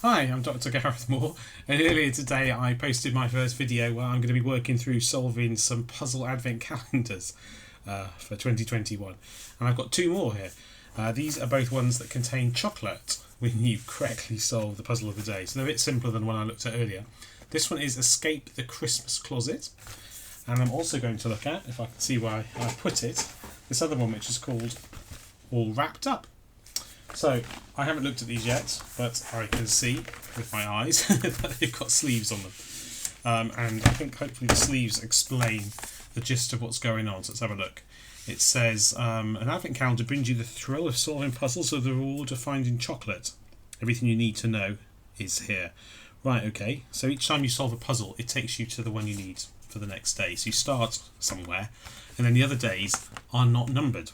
Hi, I'm Dr. Gareth Moore, and earlier today I posted my first video where I'm going to be working through solving some puzzle advent calendars for 2021. And I've got two more here. These are both ones that contain chocolate when you correctly solve the puzzle of the day. So they're a bit simpler than one I looked at earlier. This one is Escape the Christmas Closet. And I'm also going to look at, if I can see where I put it, this other one which is called All Wrapped Up. So, I haven't looked at these yet, but I can see with my eyes that they've got sleeves on them. And I think hopefully the sleeves explain the gist of what's going on. So let's have a look. It says, an advent calendar brings you the thrill of solving puzzles with the reward of finding chocolate. Everything you need to know is here. Right, okay. So each time you solve a puzzle, it takes you to the one you need for the next day. So you start somewhere, and then the other days are not numbered.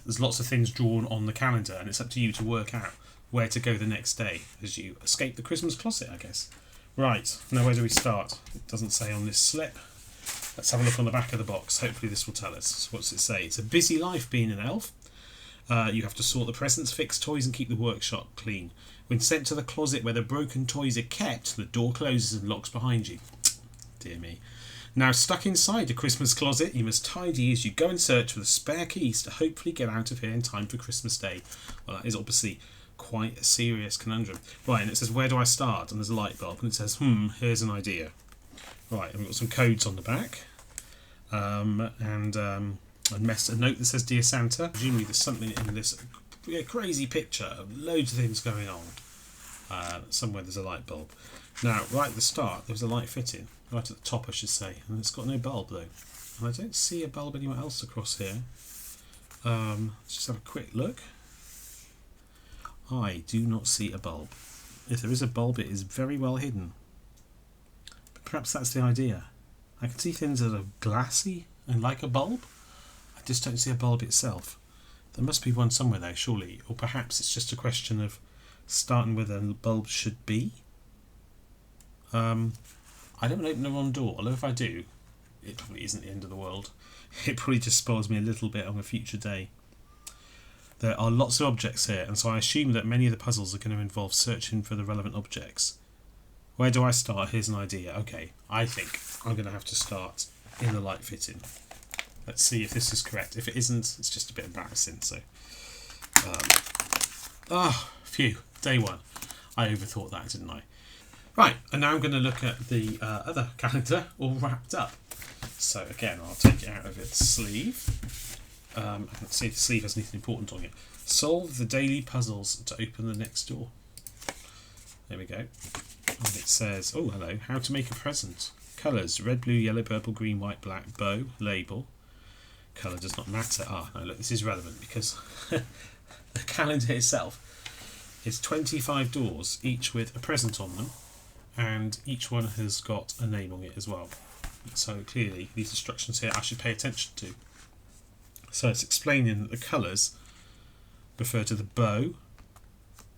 There's lots of things drawn on the calendar, and it's up to you to work out where to go the next day as you escape the Christmas closet, I guess. Right, now where do we start? It doesn't say on this slip. Let's have a look on the back of the box. Hopefully this will tell us. So what does it say? It's a busy life being an elf. You have to sort the presents, fix toys, and keep the workshop clean. When sent to the closet where the broken toys are kept, the door closes and locks behind you. Dear me. Now, stuck inside the Christmas closet, you must tidy as you go and search for the spare keys to hopefully get out of here in time for Christmas Day. Well, that is obviously quite a serious conundrum. Right, and it says, where do I start? And there's a light bulb, and it says, here's an idea. Right, and we've got some codes on the back. A note that says, Dear Santa. Presumably there's something in this crazy picture of loads of things going on. Somewhere there's a light bulb. Now, right at the start, there was a light fitting. Right at the top, I should say. And it's got no bulb, though. And I don't see a bulb anywhere else across here. Let's just have a quick look. I do not see a bulb. If there is a bulb, it is very well hidden. But perhaps that's the idea. I can see things that are glassy and like a bulb. I just don't see a bulb itself. There must be one somewhere there, surely. Or perhaps it's just a question of starting where the bulb should be. I don't open the wrong door, although if I do, it probably isn't the end of the world. It probably just spoils me a little bit on a future day. There are lots of objects here, and so I assume that many of the puzzles are going to involve searching for the relevant objects. Where do I start? Here's an idea. Okay, I think I'm going to have to start in the light fitting. Let's see if this is correct. If it isn't, it's just a bit embarrassing. So, phew, day one. I overthought that, didn't I? Right, and now I'm going to look at the other calendar, all wrapped up. So again, I'll take it out of its sleeve. Let's see if the sleeve has anything important on it. Solve the daily puzzles to open the next door. There we go. And it says, oh, hello, how to make a present. Colours, red, blue, yellow, purple, green, white, black, bow, label. Colour does not matter. No, look, this is relevant because the calendar itself is 25 doors, each with a present on them. And each one has got a name on it as well. So clearly these instructions here I should pay attention to. So it's explaining that the colours refer to the bow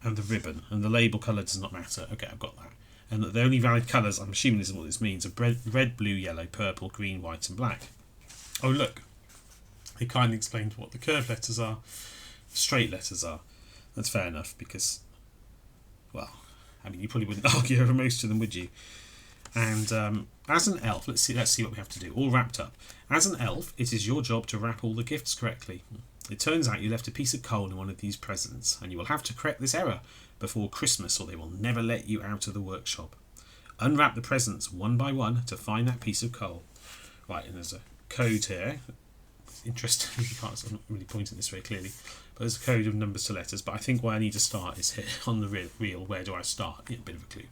and the ribbon, and the label colour does not matter. Okay, I've got that. And that the only valid colours, I'm assuming this is what this means, are red, blue, yellow, purple, green, white and black. Oh look, they kindly explained what the curved letters are, the straight letters are. That's fair enough because, well, I mean, you probably wouldn't argue over most of them, would you? And as an elf, let's see what we have to do. All wrapped up. As an elf, it is your job to wrap all the gifts correctly. It turns out you left a piece of coal in one of these presents, and you will have to correct this error before Christmas, or they will never let you out of the workshop. Unwrap the presents one by one to find that piece of coal. Right, and there's a code here. Interesting. I'm not really pointing this very clearly. But there's a code of numbers to letters, but I think where I need to start is here on the reel. Where do I start? Yeah, a bit of a clue.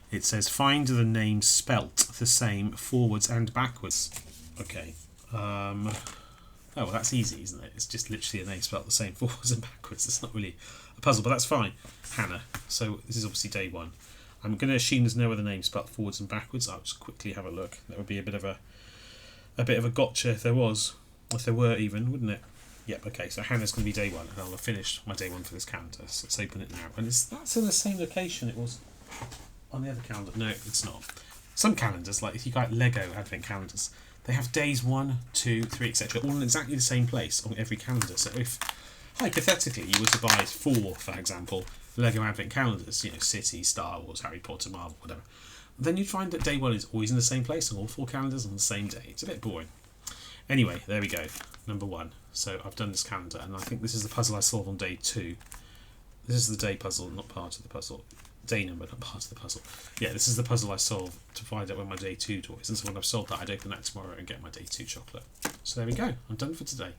It says, find the name spelt the same forwards and backwards. Okay. Oh, well, that's easy, isn't it? It's just literally a name spelt the same forwards and backwards. It's not really a puzzle, but that's fine. Hannah. So this is obviously day one. I'm going to assume there's no other name spelt forwards and backwards. I'll just quickly have a look. That would be a bit of a gotcha if there was. If there were even, wouldn't it? Yep, okay, so Hannah's going to be day one, and I'll have finished my day one for this calendar, so let's open it now. And that's in the same location it was on the other calendar. No, it's not. Some calendars, like if you got Lego advent calendars, they have days 1, 2, 3, etc. all in exactly the same place on every calendar. So if, hypothetically, you were to buy 4, for example, Lego Advent calendars, you know, City, Star Wars, Harry Potter, Marvel, whatever, then you'd find that day one is always in the same place on all 4 calendars on the same day. It's a bit boring. Anyway, there we go. Number 1. So I've done this calendar, and I think this is the puzzle I solved on day 2. This is the day puzzle, not part of the puzzle. Day number, not part of the puzzle. Yeah, this is the puzzle I solved to find out when my day 2 toy is. And so when I've solved that, I'd open that tomorrow and get my day 2 chocolate. So there we go. I'm done for today.